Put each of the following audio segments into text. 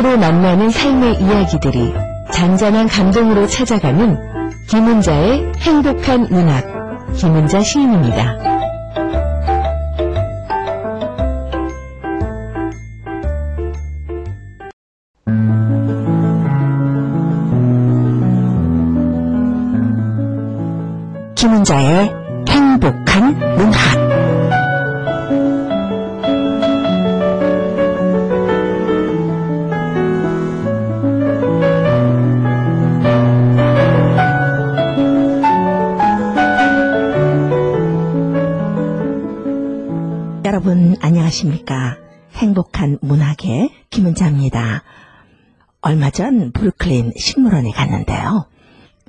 음악으로 만나는 삶의 이야기들이 잔잔한 감동으로 찾아가는 김은자의 행복한 문학, 김은자 시인입니다. 김은자의 행복한 문학. 여러분 안녕하십니까? 행복한 문학의 김은자입니다. 얼마 전 브루클린 식물원에 갔는데요.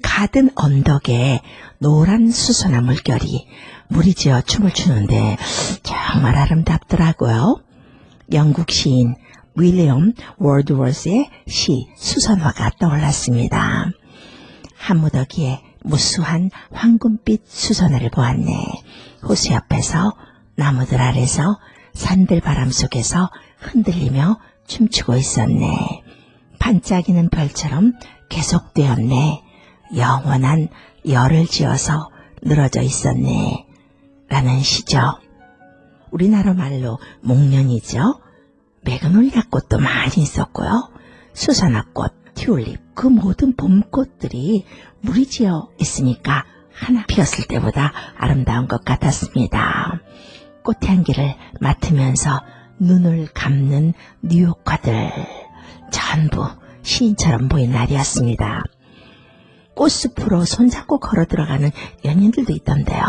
가든 언덕에 노란 수선화 물결이 무리지어 춤을 추는데 정말 아름답더라고요. 영국 시인 윌리엄 월드워스의 시 수선화가 떠올랐습니다. 한 무더기에 무수한 황금빛 수선화를 보았네. 호수 옆에서 나무들 아래서 산들 바람 속에서 흔들리며 춤추고 있었네. 반짝이는 별처럼 계속되었네. 영원한 열을 지어서 늘어져 있었네. 라는 시죠. 우리나라 말로 목련이죠. 매그놀리아 꽃도 많이 있었고요. 수선화꽃, 튤립, 그 모든 봄꽃들이 무리지어 있으니까 하나 피었을 때보다 아름다운 것 같았습니다. 꽃향기를 맡으면서 눈을 감는 뉴욕화들 전부 시인처럼 보인 날이었습니다. 꽃숲으로 손잡고 걸어 들어가는 연인들도 있던데요.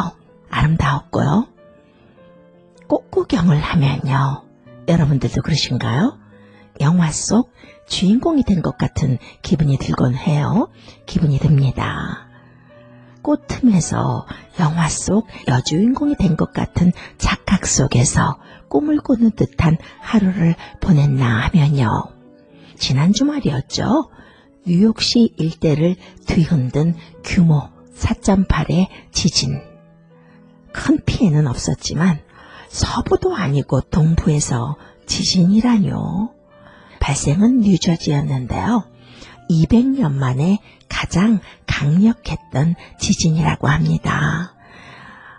아름다웠고요. 꽃 구경을 하면요. 여러분들도 그러신가요? 영화 속 주인공이 된 것 같은 기분이 들곤 해요. 기분이 듭니다. 꽃 틈에서 영화 속 여주인공이 된 것 같은 착각 속에서 꿈을 꾸는 듯한 하루를 보냈나 하면요. 지난 주말이었죠. 뉴욕시 일대를 뒤흔든 규모 4.8의 지진. 큰 피해는 없었지만 서부도 아니고 동부에서 지진이라뇨. 발생은 뉴저지였는데요. 200년 만에 가장 강력했던 지진이라고 합니다.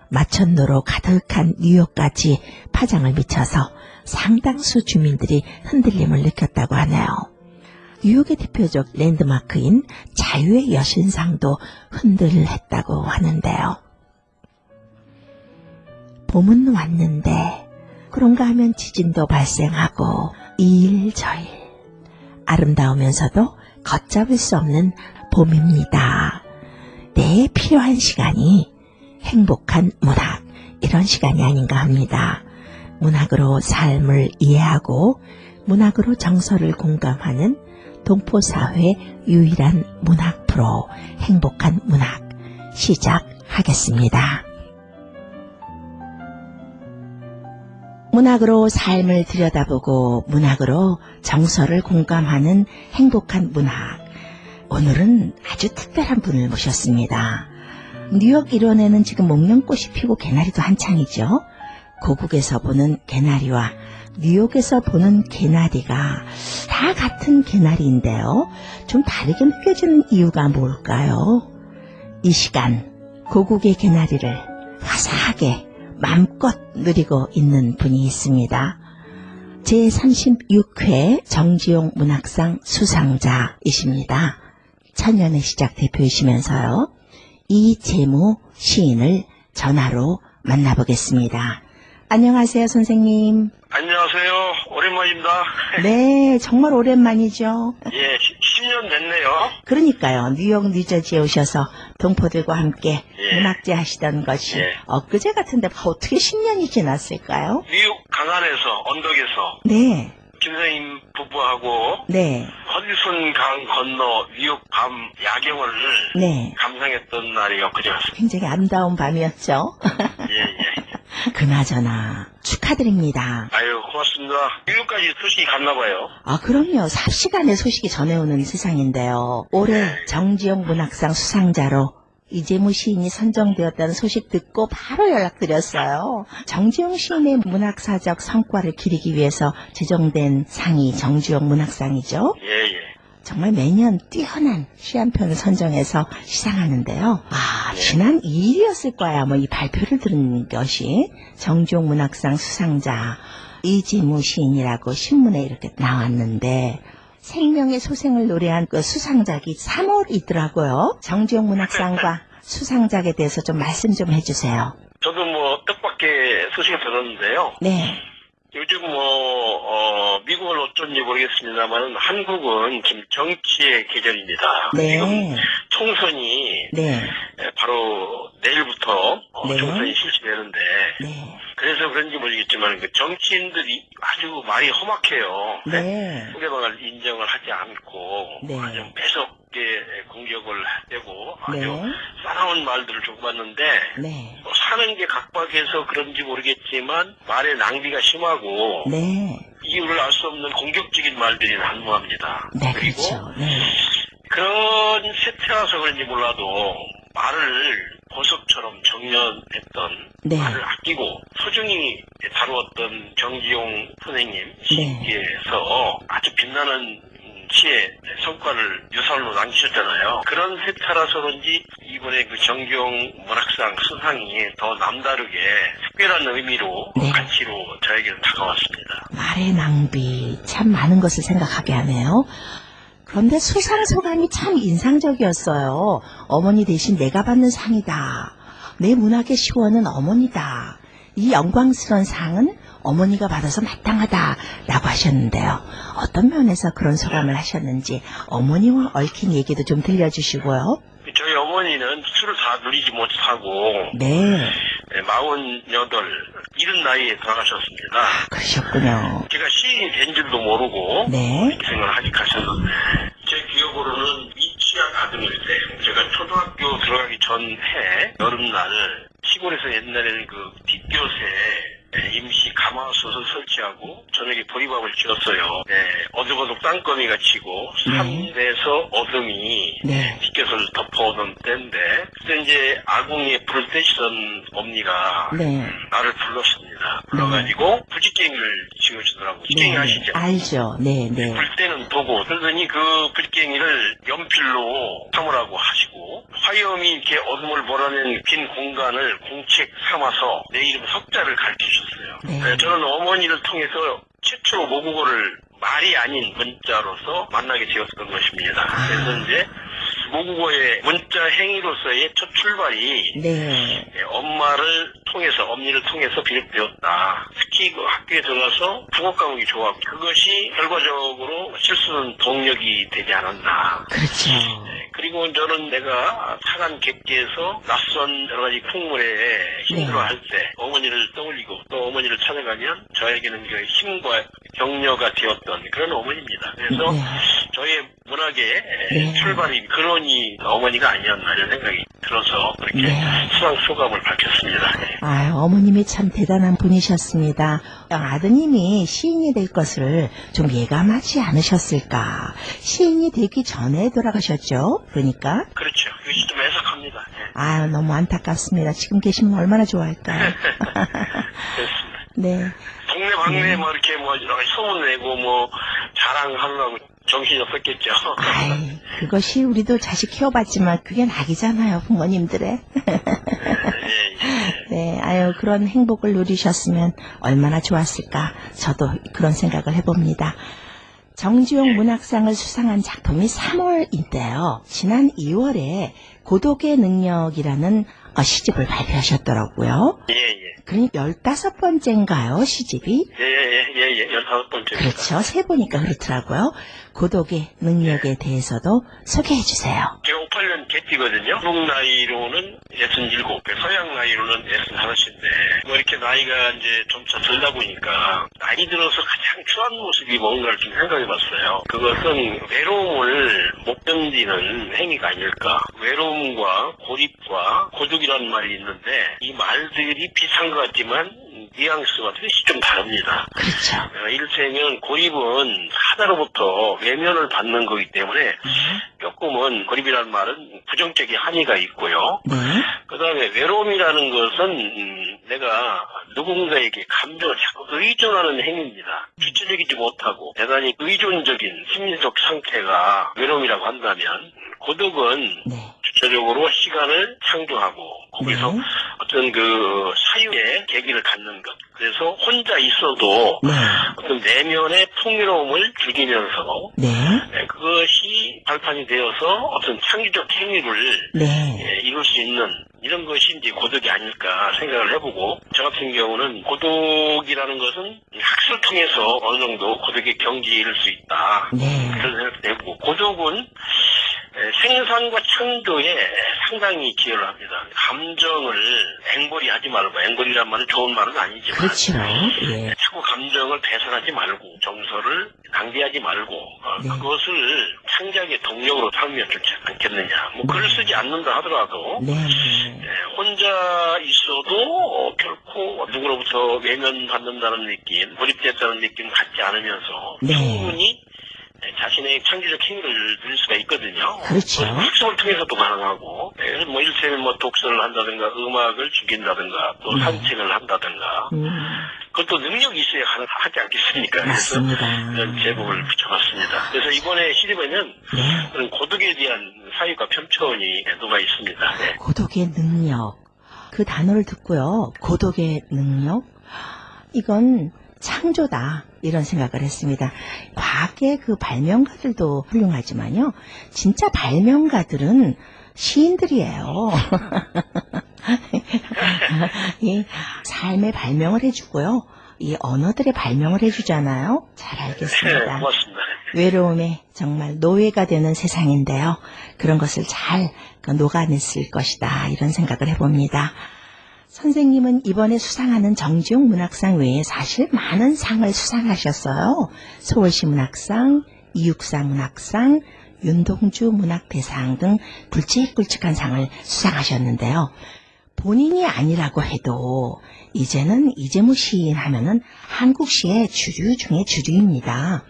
마천루로 가득한 뉴욕까지 파장을 미쳐서 상당수 주민들이 흔들림을 느꼈다고 하네요. 뉴욕의 대표적 랜드마크인 자유의 여신상도 흔들했다고 하는데요. 봄은 왔는데 그런가 하면 지진도 발생하고 이일저일 아름다우면서도 걷잡을 수 없는 봄입니다. 내 필요한 시간이 행복한 문학, 이런 시간이 아닌가 합니다. 문학으로 삶을 이해하고 문학으로 정서를 공감하는 동포사회 유일한 문학 프로 행복한 문학 시작하겠습니다. 문학으로 삶을 들여다보고 문학으로 정서를 공감하는 행복한 문학. 오늘은 아주 특별한 분을 모셨습니다. 뉴욕 일원에는 지금 목련꽃이 피고 개나리도 한창이죠. 고국에서 보는 개나리와 뉴욕에서 보는 개나리가 다 같은 개나리인데요. 좀 다르게 느껴지는 이유가 뭘까요? 이 시간 고국의 개나리를 화사하게 마음껏 누리고 있는 분이 있습니다. 제36회 정지용 문학상 수상자이십니다. 천년의 시작 대표이시면서요. 이재무 시인을 전화로 만나보겠습니다. 안녕하세요, 선생님. 안녕하세요. 오랜만입니다. 네, 정말 오랜만이죠. 예, 10년 됐네요. 그러니까요. 뉴욕, 뉴저지에 오셔서 동포들과 함께 예. 문학제 하시던 것이 예. 엊그제 같은데 어떻게 10년이 지났을까요? 뉴욕 강안에서, 언덕에서 네, 김선임 부부하고 네, 허드슨 강 건너 뉴욕 밤 야경을 네. 감상했던 날이 엊그제였습니다. 굉장히 아름다운 밤이었죠. 예, 예. 그나저나 축하드립니다. 아유, 고맙습니다. 뉴욕까지 소식이 갔나 봐요. 아, 그럼요. 삽시간에 소식이 전해오는 세상인데요. 올해 정지용 문학상 수상자로 이재무 시인이 선정되었다는 소식 듣고 바로 연락드렸어요. 정지용 시인의 문학사적 성과를 기리기 위해서 제정된 상이 정지용 문학상이죠. 예, 예. 정말 매년 뛰어난 시 한 편을 선정해서 시상하는데요. 지난 2일이었을 거야. 이 발표를 들은 것이 정지용 문학상 수상자 이재무 시인이라고 신문에 이렇게 나왔는데 생명의 소생을 노래한 그 수상작이 3월이더라고요. 정지용 문학상과 수상작에 대해서 좀 말씀 좀 해주세요. 저도 뜻밖의 소식을 들었는데요. 네. 요즘 미국은 어쩐지 모르겠습니다만 한국은 지금 정치의 계절입니다. 네. 지금 총선이 네. 바로 내일부터 네. 총선이 실시되는데 네. 그래서 그런지 모르겠지만 그 정치인들이 아주 말이 험악해요. 네. 상대방을 인정을 하지 않고 네. 아주 매섭게 공격을 하고 아주 네. 싸나운 말들을 주고받는데 네. 사는 게 각박해서 그런지 모르겠지만 말의 낭비가 심하고 네. 이유를 알 수 없는 공격적인 말들이 난무합니다. 네, 그리고 그렇죠. 네. 그런 세태라서 그런지 몰라도 말을 보석처럼 정연했던 네. 말을 아끼고 소중히 다루었던 정지용 선생님 네. 시께서 아주 빛나는 시의 성과를 유산으로 남기셨잖아요. 그런 세태라서 그런지 이번에 그 정지용 문학상 수상이 더 남다르게 특별한 의미로 네. 가치로 저에게는 다가왔습니다. 말의 낭비 참 많은 것을 생각하게 하네요. 그런데 수상 소감이 참 인상적이었어요. 어머니 대신 내가 받는 상이다. 내 문학의 시원은 어머니다. 이 영광스러운 상은 어머니가 받아서 마땅하다라고 하셨는데요. 어떤 면에서 그런 소감을 하셨는지 어머니와 얽힌 얘기도 좀 들려주시고요. 저희 어머니는 술을 다 누리지 못하고 네. 48, 이른 나이에 돌아가셨습니다. 그러셨군요. 제가 시인이 된 줄도 모르고 네. 이렇게 생각을 아직 하셨는데 제 기억으로는 미취학 아들일 때 제가 초등학교 들어가기 전해 여름날 시골에서 옛날에는 그 뒷교세 임시 가마솥을 설치하고 저녁에 보리밥을 지었어요. 네, 어둑어둑 땅거미가 치고 산에서 어둠이 네. 뒷교세를 덮어오던 때인데 그때 이제 아궁이에 불을 떼시던 엄니가 네. 나를 불렀습니다. 불러가지고 불지깽이를 지어주더라고. 지깽이 아시죠? 알죠. 네, 네. 불 때는 도구. 그러더니 그 불깽이를 연필로 삼으라고 하시고 화염이 이렇게 어둠을 몰아낸 빈 공간을 공책 삼아서 내 이름 석자를 가르쳐주셨어요. 네. 저는 어머니를 통해서 최초로 모국어를 말이 아닌 문자로서 만나게 되었던 것입니다. 그래서 이제 모국어의 문자 행위로서의 첫 출발이 네. 엄마를 통해서, 엄니를 통해서 비롯되었다. 특히 그 학교에 들어가서 국어 과목이 좋았고 그것이 결과적으로 실수는 동력이 되지 않았나. 그렇죠. 그리고 저는 내가 타간 객지에서 낯선 여러 가지 풍물에 힘들어할 때 어머니를 떠올리고 또 어머니를 찾아가면 저에게는 그 힘과 격려가 되었던 그런 어머니입니다. 그래서 네. 저의 문학의 네. 출발이 그러니 어머니가 아니었나 이런 생각이 들어서 그렇게 네. 수상 소감을 밝혔습니다. 아유, 어머님이 참 대단한 분이셨습니다. 아드님이 시인이 될 것을 좀 예감하지 않으셨을까. 시인이 되기 전에 돌아가셨죠. 그러니까. 그렇죠. 그것이 좀 애석합니다. 네. 아유, 너무 안타깝습니다. 지금 계시면 얼마나 좋아할까요. 그렇습니다. 네. 동네 방네 뭐 이렇게 뭐 여러 가지 소문 내고 뭐 자랑하느라고 정신이 없었겠죠. 아이, 그것이 우리도 자식 키워봤지만 그게 낙이잖아요, 부모님들의. 네, 아유, 그런 행복을 누리셨으면 얼마나 좋았을까. 저도 그런 생각을 해봅니다. 정지용 문학상을 수상한 작품이 3월인데요. 지난 2월에 고독의 능력이라는 시집을 발표하셨더라고요. 예. 그러니까 15번째인가요, 시집이? 예. 15번째입니다. 그렇죠. 세보니까 그렇더라고요. 고독의 능력에 대해서도 소개해 주세요. 제가 58년 개띠거든요. 한국 나이로는 67, 서양 나이로는 65인데, 뭐 이렇게 나이가 이제 점차 들다 보니까, 나이 들어서 가장 추한 모습이 뭔가를 좀 생각해 봤어요. 그것은 외로움을 못 견디는 행위가 아닐까. 외로움과 고립과 고독이라는 말이 있는데, 이 말들이 비슷한 것 같지만, 뉘앙스와 뜻이 좀 다릅니다. 그렇죠. 이를테면 고립은 하나로부터 외면을 받는 거기 때문에 조금 꿈은 고립이라는 말은 부정적인 함의가 있고요. 네. 그 다음에 외로움이라는 것은 내가 누군가에게 감정을 자꾸 의존하는 행위입니다. 주체적이지 못하고 대단히 의존적인 심리적 상태가 외로움이라고 한다면, 고독은 네. 주체적으로 시간을 창조하고 거기서 네. 어떤 그 사유의 계기를 갖는 것. 그래서 혼자 있어도 네. 어떤 내면의 풍요로움을 즐기면서 네. 그것이 발판이 되어서 어떤 창의적 행위를 네. 이룰 수 있는 이런 것이 이제 고독이 아닐까 생각을 해보고, 저 같은 경우는 고독이라는 것은 학습을 통해서 어느 정도 고독의 경지에 이를 수 있다. 네. 그런 생각도 해보고, 고독은 생산과 창조에 상당히 기여를 합니다. 감정을 앵벌이 하지 말고, 앵벌이란 말은 좋은 말은 아니지만, 그렇죠. 예. 자꾸 감정을 배설하지 말고, 정서를 낭비하지 말고, 네. 그것을 창작의 동력으로 삼으면 좋지 않겠느냐. 뭐 글을 쓰지 않는다 하더라도 네. 혼자 있어도 결코 누구로부터 외면받는다는 느낌, 고립됐다는 느낌 갖지 않으면서 네. 충분히 자신의 창조적 행위를 누릴 수가 있거든요. 그렇죠. 학습을 통해서도 가능하고, 그래서 뭐 일체면 뭐 독서를 한다든가, 음악을 즐긴다든가, 또 산책을 한다든가, 그것도 능력이 있어야 하지 않겠습니까? 맞습니다. 그래서 이런 제목을 붙여봤습니다. 그래서 이번에 시집에는 네. 그런 고독에 대한 사유가 편편히 녹아 있습니다. 네. 고독의 능력. 그 단어를 듣고요. 고독의 능력? 이건 창조다. 이런 생각을 했습니다. 과학의 그 발명가들도 훌륭하지만요. 진짜 발명가들은 시인들이에요. 이 삶의 발명을 해주고요. 이 언어들의 발명을 해주잖아요. 잘 알겠습니다. 고맙습니다. 외로움에 정말 노예가 되는 세상인데요. 그런 것을 잘 녹아냈을 것이다. 이런 생각을 해봅니다. 선생님은 이번에 수상하는 정지용 문학상 외에 사실 많은 상을 수상하셨어요. 서울시 문학상, 이육사 문학상, 윤동주 문학대상 등 굵직굵직한 상을 수상하셨는데요. 본인이 아니라고 해도 이제는 이재무 시인 하면은 한국 시의 주류 중에 주류입니다.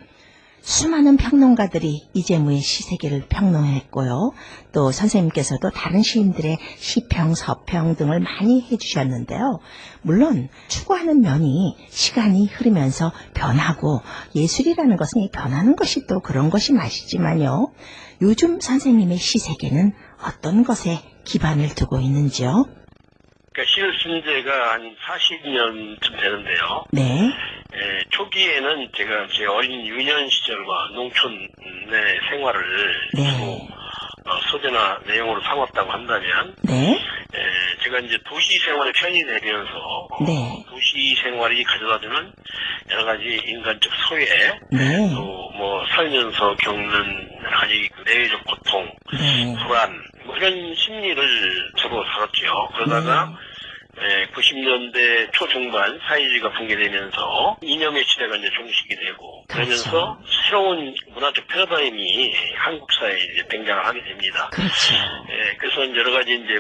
수많은 평론가들이 이재무의 시세계를 평론했고요. 또 선생님께서도 다른 시인들의 시평, 서평 등을 많이 해주셨는데요. 물론 추구하는 면이 시간이 흐르면서 변하고, 예술이라는 것은 변하는 것이 또 그런 것이 맛이지만요. 요즘 선생님의 시세계는 어떤 것에 기반을 두고 있는지요? 그러니까 시를 쓴 지가 한 40년쯤 되는데요. 네. 초기에는 제가 제 어린 유년 시절과 농촌의 생활을 네. 주로 소재나 내용으로 삼았다고 한다면, 네. 제가 이제 도시 생활에 편이 되면서 네. 도시 생활이 가져다주는 여러 가지 인간적 소외, 네. 또 뭐 살면서 겪는 여러 가지 그 내외적 고통, 네. 불안, 뭐 이런 심리를 주로 살았죠. 그러다가 90년대 초중반 사회주의가 붕괴되면서 이념의 시대가 이제 종식이 되고, 그러면서 그렇죠. 새로운 문화적 패러다임이 한국 사회에 이제 등장을 하게 됩니다. 그렇죠. 그래서 여러 가지 이제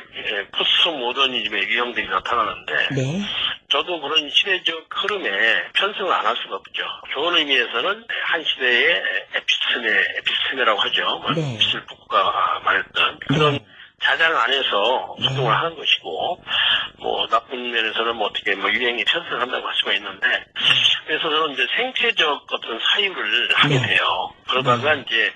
포스트 모더니즘의 유형들이 나타나는데, 네. 저도 그런 시대적 흐름에 편승을 안 할 수가 없죠. 좋은 의미에서는 한 시대의 에피스테메라고 하죠. 네. 미술 북가 말했던 그런 네. 자장 안에서 소통을 하는 것이고, 뭐 나쁜 면에서는 뭐 어떻게 뭐 유행에 편승한다고 할 수가 있는데, 그래서 저는 이제 생태적 어떤 사유를 하게 네. 돼요. 그러다가 이제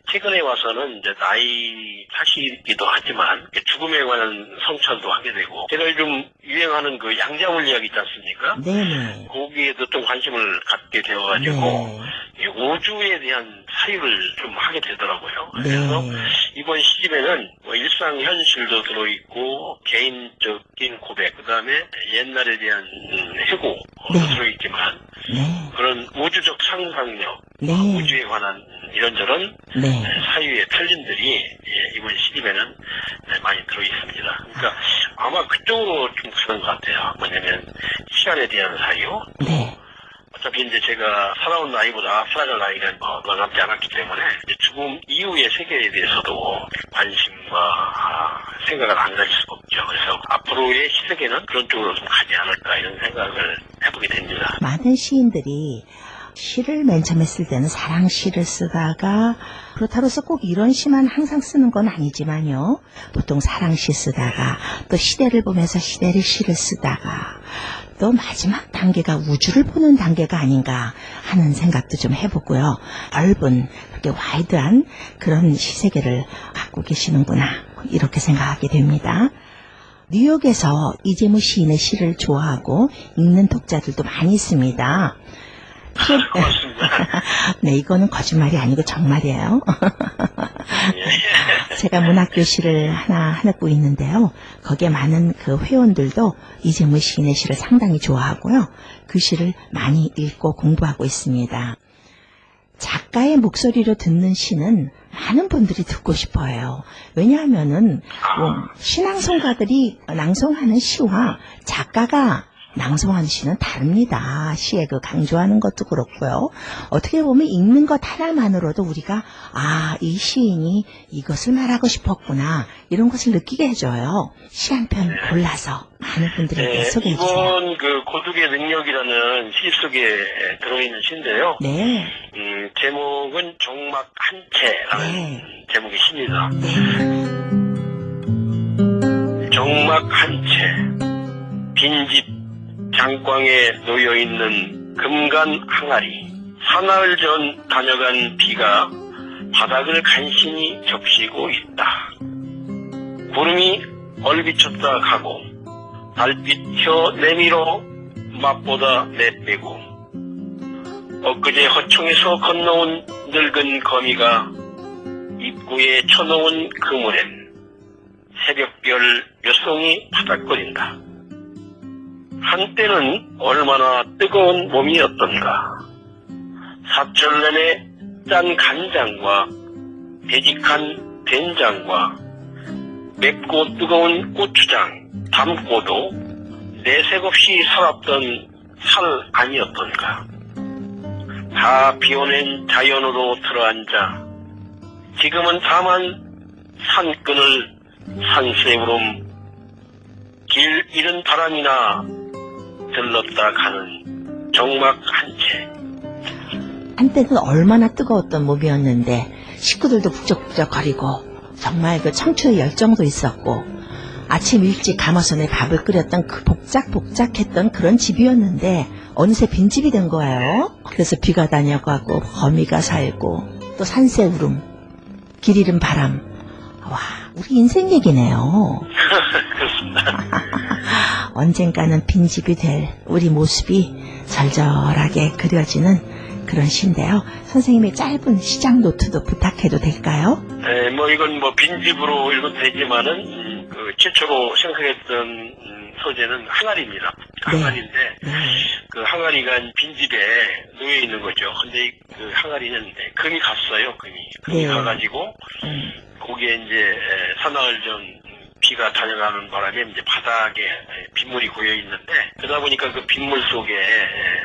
최근에 와서는 이제 나이 탓이기도 하지만 죽음에 관한 성찰도 하게 되고, 제가 요즘 유행하는 그 양자물리학 있지 않습니까? 네네. 거기에도 좀 관심을 갖게 되어가지고 네. 이 우주에 대한 사유를 좀 하게 되더라고요. 네. 그래서 이번 시집에는 뭐 일상 현실도 들어있고 개인적인 고백, 그다음에 옛날에 대한 회고도 네. 들어있지만, 네. 그런 우주적 상상력, 네. 우주에 관한 이런저런 네. 사유의 편린들이 이번 시집에는 많이 들어있습니다. 그러니까 아마 그쪽으로 좀 가는 것 같아요. 뭐냐면 시간에 대한 사유. 네. 어차피 이제 제가 살아온 나이보다 살아갈 나이가 얼마 남지 않았기 때문에 죽음 이후의 세계에 대해서도 관심과 생각을 안 가질 수가 없죠. 그래서 앞으로의 시세계는 그런 쪽으로 좀 가지 않을까 이런 생각을 해보게 됩니다. 많은 시인들이 시를 맨 처음에 쓸 때는 사랑시를 쓰다가 그렇다고 해서 꼭 이런 시만 항상 쓰는 건 아니지만요. 보통 사랑시 쓰다가 또 시대를 보면서 시대를 시를 쓰다가 또 마지막 단계가 우주를 보는 단계가 아닌가 하는 생각도 좀 해보고요. 넓은 그렇게 와이드한 그런 시세계를 갖고 계시는구나 이렇게 생각하게 됩니다. 뉴욕에서 이재무 시인의 시를 좋아하고 읽는 독자들도 많이 있습니다. 고맙습니다. 네, 이거는 거짓말이 아니고 정말이에요. 제가 문학교실을 하나 하고 있는데요. 거기에 많은 그 회원들도 이재무 시인의 시를 상당히 좋아하고요. 그 시를 많이 읽고 공부하고 있습니다. 작가의 목소리로 듣는 시는 많은 분들이 듣고 싶어해요. 왜냐하면은 신앙송가들이 낭송하는 시와 작가가 낭송하는 시는 다릅니다. 시에 그 강조하는 것도 그렇고요. 어떻게 보면 읽는 것 하나만으로도 우리가 이 시인이 이것을 말하고 싶었구나 이런 것을 느끼게 해줘요. 시 한 편 골라서 많은 분들에게 소개해 주세요. 이번 그 고독의 능력이라는 시 속에 들어있는 시인데요. 네. 제목은 종막 한 채라는 제목의 시입니다. 종막 한 채, 빈집 장광에 놓여있는 금간 항아리, 사나흘 전 다녀간 비가 바닥을 간신히 적시고 있다. 구름이 얼비쳤다 가고 달빛 혀 내밀어 맛보다 내빼고 엊그제 허총에서 건너온 늙은 거미가 입구에 쳐놓은 그물엔 새벽별 몇 송이 파닥거린다. 한때는 얼마나 뜨거운 몸이었던가. 사철 내내 짠 간장과 배직한 된장과 맵고 뜨거운 고추장 담고도 내색 없이 살았던 살 아니었던가. 다 비워낸 자연으로 들어앉아 지금은 다만 산끈을 산새우름 길 잃은 바람이나 들렀다 가는 종막 한 채. 한때는 얼마나 뜨거웠던 몸이었는데 식구들도 북적북적거리고 정말 그 청춘의 열정도 있었고 아침 일찍 가마솥에 밥을 끓였던 그 복작복작했던 그런 집이었는데 어느새 빈집이 된 거예요. 그래서 비가 다녀가고 거미가 살고 또 산새우름 길 잃은 바람. 와, 우리 인생 얘기네요. 그렇습니다. 언젠가는 빈집이 될 우리 모습이 절절하게 그려지는 그런 시인데요. 선생님의 짧은 시작 노트도 부탁해도 될까요? 네, 이건 빈집으로 읽어도 되지만은 최초로 생각했던 소재는 항아리입니다. 항아리인데 그 항아리가 빈집에 놓여 있는 거죠. 근데 그 항아리는 금이 갔어요. 금이 가가지고 거기에 이제 사나흘 전 비가 다녀가는 바람에 이제 바닥에 빗물이 고여 있는데 그러다 보니까 그 빗물 속에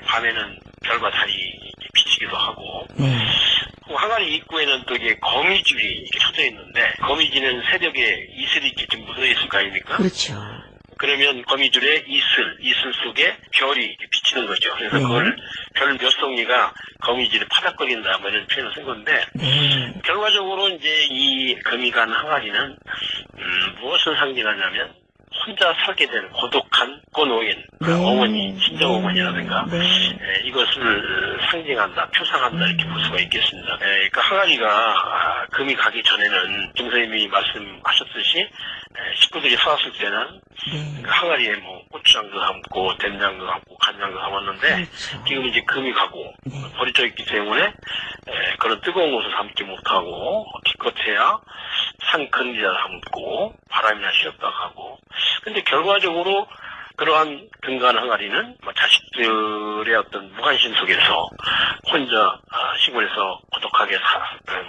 밤에는 별과 달이 비치기도 하고 항아리 입구에는 또 이게 거미줄이 이렇게 쳐져 있는데 거미줄은 새벽에 이슬이 이렇게 좀 묻어 있을 거 아닙니까? 그렇죠. 그러면 거미줄에 이슬 속에 별이 이렇게 비치는 거죠. 그래서 그걸 별 몇 송이가 거미줄에 파닥거린다 뭐 이런 표현을 쓴 건데 결과적으로 이제 이 금이 간 항아리는 무엇을 상징하냐면 혼자 살게 된 고독한 고노인 어머니, 친정 어머니라든가 이것을 상징한다, 표상한다 이렇게 볼 수가 있겠습니다. 그러니까 항아리가 금이 가기 전에는 김 선생님이 말씀하셨듯이 식구들이 살았을 때는 그 항아리에 고추장도 담고 된장도 담고 간장도 담았는데 지금 이제 금이 가고 버려져 있기 때문에 그런 뜨거운 것을 담지 못하고 기껏해야 산큰이라 담고 바람이나 쉬었다 가고 근데 결과적으로 그러한 금간 항아리는 자식들의 어떤 무관심 속에서 혼자 시골에서 고독하게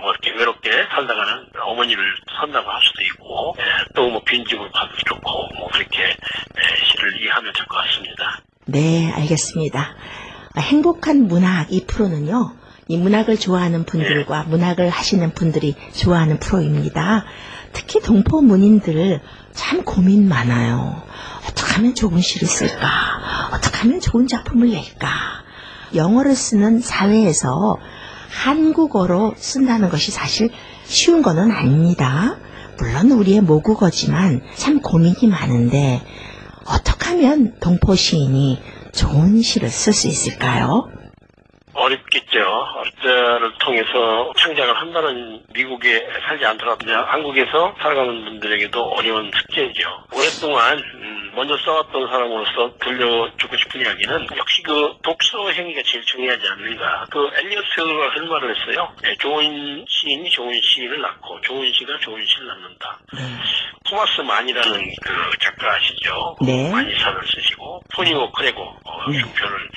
이렇게 외롭게 살다가는 어머니를 산다고 할 수도 있고 또 빈집을 봐도 좋고 그렇게 시를 이해하면 될 것 같습니다. 네, 알겠습니다. 행복한 문학 이 프로는요. 이 문학을 좋아하는 분들과 문학을 하시는 분들이 좋아하는 프로입니다. 특히 동포 문인들 참 고민 많아요. 어떻게 하면 좋은 시를 쓸까? 어떻게 하면 좋은 작품을 낼까? 영어를 쓰는 사회에서 한국어로 쓴다는 것이 사실 쉬운 거는 아닙니다. 물론 우리의 모국어지만 참 고민이 많은데 어떻게 하면 동포 시인이 좋은 시를 쓸 수 있을까요? 어렵겠죠. 어쩌를 통해서 창작을 한다는 미국에 살지 않더라도 한국에서 살아가는 분들에게도 어려운 숙제죠. 오랫동안 먼저 써왔던 사람으로서 들려주고 싶은 이야기는 역시 그 독서 행위가 제일 중요하지 않는가. 그 엘리어트가 그런 말을 했어요. 좋은 시인이 좋은 시인을 낳고 좋은 시가 좋은 시를 낳는다. 토마스 만이라는 그 작가 아시죠? 네. 만이산을 쓰시고 포니오 크레고 중편을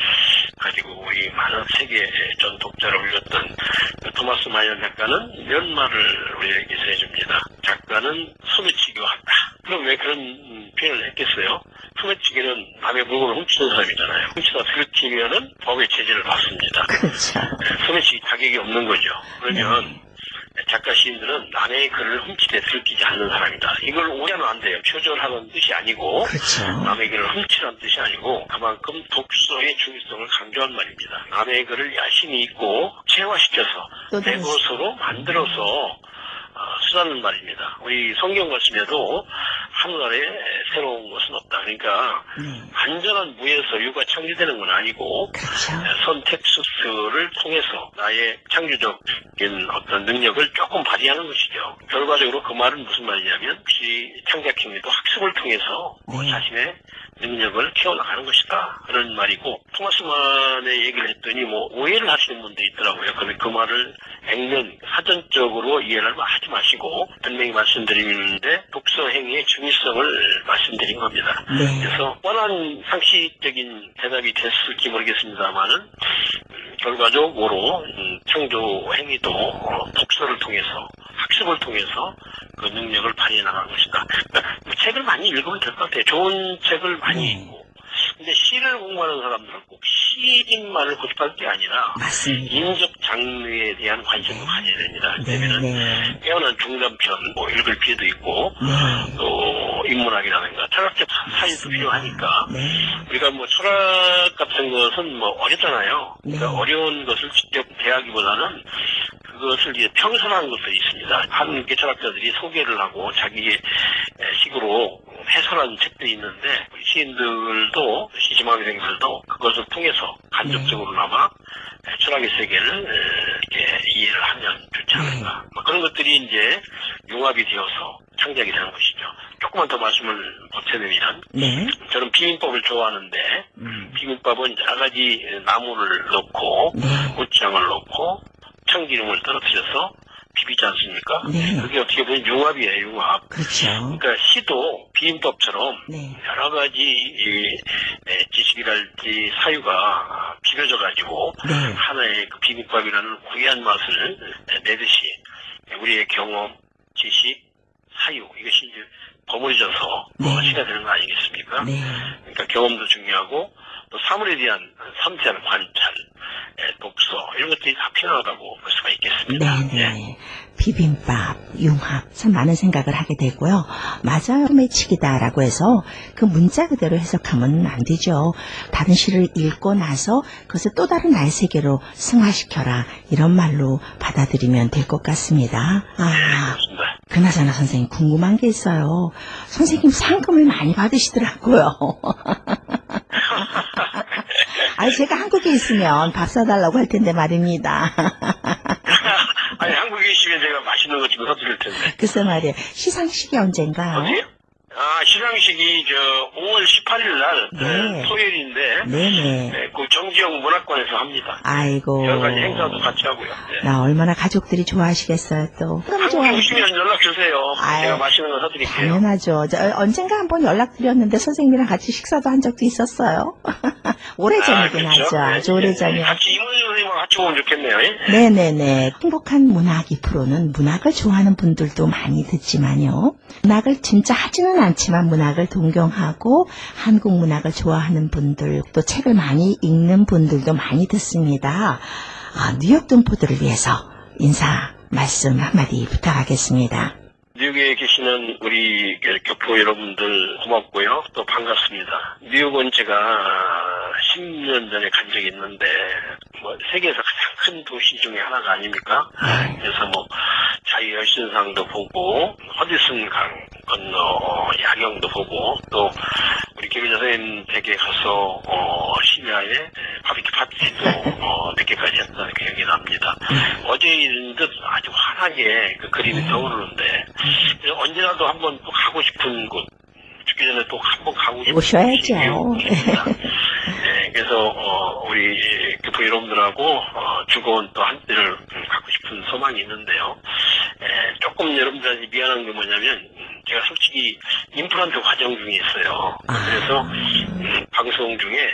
가지고 우리 많은 세계 전 독자를 올렸던 그 토마스 만이라는 작가는 이런 말을 우리에게 해줍니다. 작가는 소매치기와 같다. 그럼 왜 그런 표현을 했겠어요? 소매치기는 남의 물건을 훔치는 사람이잖아요. 훔치다 들키면은 법의 제재를 받습니다. 그렇죠. 소매치기 자격이 없는 거죠. 그러면 작가 시인들은 남의 글을 훔치되 들키지 않는 사람이다. 이걸 오해하면 안 돼요. 표절하는 뜻이 아니고 그렇죠. 남의 글을 훔치라는 뜻이 아니고 그만큼 독서의 중요성을 강조한 말입니다. 남의 글을 야심이 있고 체화시켜서 내 것으로 만들어서 쓰라는 말입니다. 우리 성경 말씀에도 하늘아래 새로운 것은 없다. 그러니까 완전한 무에서 유가 창조되는 건 아니고 그렇죠. 선택스를 통해서 나의 창조적인 어떤 능력을 조금 발휘하는 것이죠. 결과적으로 그 말은 무슨 말이냐면 시 창작행위도 학습을 통해서 자신의 능력을 키워나가는 것이다. 그런 말이고 토마스 만의 얘기를 했더니 오해를 하시는 분도 있더라고요. 그런데 그 말을 액면 사전적으로 이해를 하지 마시고 분명히 말씀드리는데 독서 행위의 중요성을 말씀드린 겁니다. 그래서 뻔한 상식적인 대답이 됐을지 모르겠습니다만은 결과적으로 창조 행위도 독서를 통해서 학습을 통해서 그 능력을 발휘해 나가는 것이다. 그러니까 책을 많이 읽으면 될 것 같아요. 좋은 책을 많이 읽고. 근데 시를 공부하는 사람들은 꼭 시인만을 고집할 게 아니라 맞습니다. 인적 장르에 대한 관심도 가져야 됩니다. 왜냐면 깨어난 중간편 읽을 기회도 있고 또 인문학이라든가 철학적 사유도 필요하니까 우리가 철학 같은 것은 어렵잖아요. 그러니까 어려운 것을 직접 대하기보다는 그것을 이제 평선한 것들이 있습니다. 한국의 철학자들이 소개를 하고 자기의 식으로 해설한 책들이 있는데 우리 시인들도 시지망생들도 그것을 통해서 간접적으로나마 철학의 세계를 이렇게 이해를 하면 좋지 않을까. 그런 것들이 이제 융합이 되어서 창작이 되는 것이죠. 조금만 더 말씀을 보태드리면 저는 비빔밥을 좋아하는데 비빔밥은 여러 가지 나물을 넣고 고추장을 넣고 참기름을 떨어뜨려서 비비지 않습니까? 그게 어떻게 보면 융합이에요, 융합. 그렇죠. 그러니까 시도 비빔밥처럼 여러 가지 지식이랄지 사유가 비벼져가지고 하나의 그 비빔밥이라는 귀한 맛을 내듯이 우리의 경험, 지식, 사유 이것이 이제 버무려져서 시가 되는 거 아니겠습니까? 그러니까 경험도 중요하고 또 사물에 대한 섬세한 관찰, 독서 이런 것들이 다 필요하다고 볼 수가 있겠습니다. 비빔밥, 융합 참 많은 생각을 하게 되고요. 맞아요. 소매치기다라고 해서 그 문자 그대로 해석하면 안 되죠. 다른 시를 읽고 나서 그것을 또 다른 나의 세계로 승화시켜라 이런 말로 받아들이면 될 것 같습니다. 그렇습니다. 그나저나 선생님 궁금한 게 있어요. 선생님 상금을 많이 받으시더라고요. 제가 한국에 있으면 밥 사달라고 할 텐데 말입니다. 아니, 한국에 계시면 제가 맛있는 것 좀 사드릴 텐데. 글쎄 말이에요. 시상식이 언젠가요? 어디요? 시상식이 5월 18일 날 토요일인데 그 정지영 문학관에서 합니다. 아이고. 여러 가지 행사도 같이 하고요. 나 얼마나 가족들이 좋아하시겠어요 또. 한국에 오시면 연락 주세요. 제가 맛있는 거 사드릴게요. 당연하죠. 언젠가 한번 연락드렸는데 선생님이랑 같이 식사도 한 적도 있었어요. 오래전이긴 하죠. 아주 오래전이요. 같이 이모님 선생님하고 같이 오면 좋겠네요. 네네네. 행복한 문학 2%는 문학을 좋아하는 분들도 많이 듣지만요. 문학을 진짜 하지는 않지만 문학을 동경하고 한국 문학을 좋아하는 분들 또 책을 많이 읽는 분들도 많이 듣습니다. 뉴욕 동포들을 위해서 인사 말씀 한마디 부탁하겠습니다. 뉴욕에 계시는 우리 교포 여러분들 고맙고요. 또 반갑습니다. 뉴욕은 제가 10년 전에 간 적이 있는데, 뭐, 세계에서 가장 큰 도시 중에 하나가 아닙니까? 그래서 뭐, 자유열신상도 보고, 허드슨 강 건너 야경도 보고, 또, 우리 김민자 선생님 댁에 가서, 심야에 바비큐 파티도, 늦게까지 했던 기억이 납니다. 어제 일인 듯 아주 환하게 그 그림이 떠오르는데, 언제라도 한번 또 가고 싶은 곳, 죽기 전에 또 한번 가고 싶은 오셔야죠. 네, 그래서 우리 교포 여러분들하고 즐거운 또 한때를 갖고 싶은 소망이 있는데요. 조금 여러분들한테 미안한 게 뭐냐면 제가 솔직히 임플란트 과정 중에 있어요. 그래서 방송 중에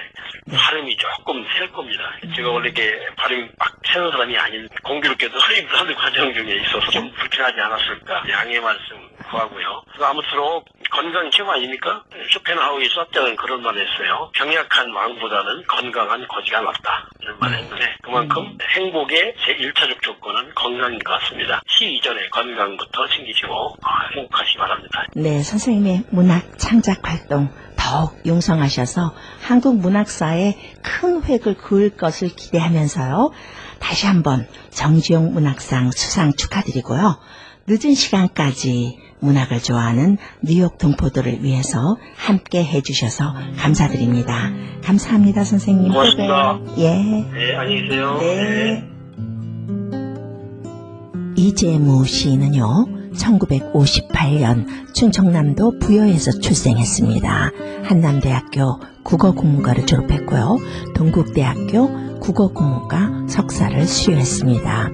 발음이 조금 셀 겁니다. 제가 원래 이렇게 발음이 막 새는 사람이 아닌 공교롭게도 임플란트 과정 중에 있어서 좀 불편하지 않았을까 양해 말씀 구하고요. 아무쪼록 건강 최고 아닙니까? 쇼펜하우이 썼다는 그런 말 했어요. 병약한 왕보다는 건강한 거지가 낫다. 이런 말 했는데 그만큼 행복의 제1차적 조건은 건강인 것 같습니다. 시 이전에 건강부터 챙기시고 행복하시기 바랍니다. 네, 선생님의 문학 창작 활동 더욱 융성하셔서 한국 문학사에 큰 획을 그을 것을 기대하면서요. 다시 한번 정지용 문학상 수상 축하드리고요. 늦은 시간까지 문학을 좋아하는 뉴욕 동포들을 위해서 함께 해주셔서 감사드립니다. 감사합니다, 선생님. 고맙습니다. 예. 네, 안녕히 계세요. 네. 이재무 시인은요, 1958년 충청남도 부여에서 출생했습니다. 한남대학교 국어국문과를 졸업했고요. 동국대학교 국어국문과 석사를 수료했습니다.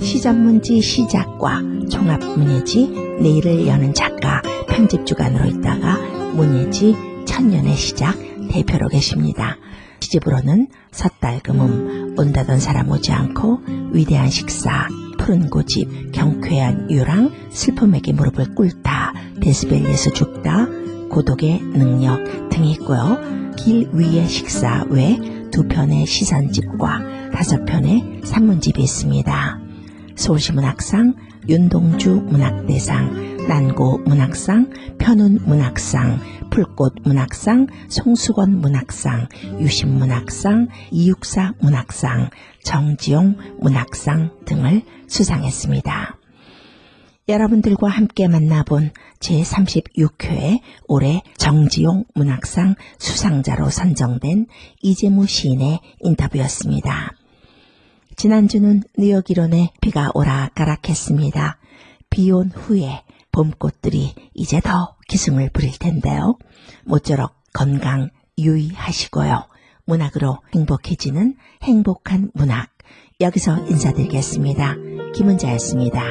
시전문지 시작과 종합문예지 내일을 여는 작가 편집주간으로 있다가 문예지 천년의 시작 대표로 계십니다. 시집으로는 섣달금음, 온다던 사람 오지 않고, 위대한 식사, 푸른 고집, 경쾌한 유랑, 슬픔에게 무릎을 꿇다, 데스벨리에서 죽다, 고독의 능력 등이 있고요. 길 위의 식사 외 2편의 시선집과 5편의 산문집이 있습니다. 서울시 문학상, 윤동주 문학대상, 난고 문학상, 편운 문학상, 풀꽃 문학상, 송수건 문학상, 유신 문학상, 이육사 문학상, 정지용 문학상 등을 수상했습니다. 여러분들과 함께 만나본 제36회 올해 정지용 문학상 수상자로 선정된 이재무 시인의 인터뷰였습니다. 지난주는 뉴욕 일원에 비가 오락가락했습니다. 비온 후에 봄꽃들이 이제 더 기승을 부릴 텐데요. 모쪼록 건강 유의하시고요. 문학으로 행복해지는 행복한 문학. 여기서 인사드리겠습니다. 김은자였습니다.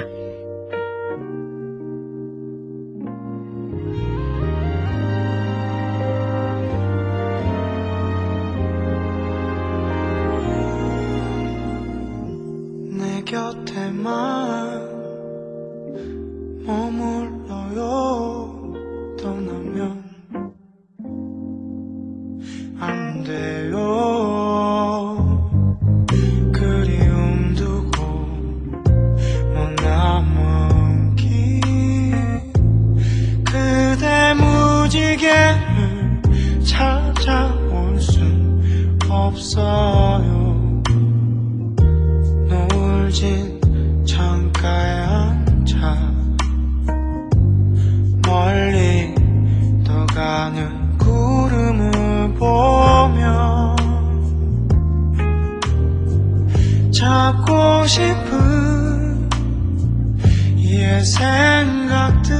내 곁에만 머물러요. 떠나면 안 돼요. 그리움 두고 못 남은 길 그대 무지개를 찾아올 순 없어요. 노을진 창가에 앉아 멀리 떠가는 구름을 보며 찾고 싶은 옛 생각들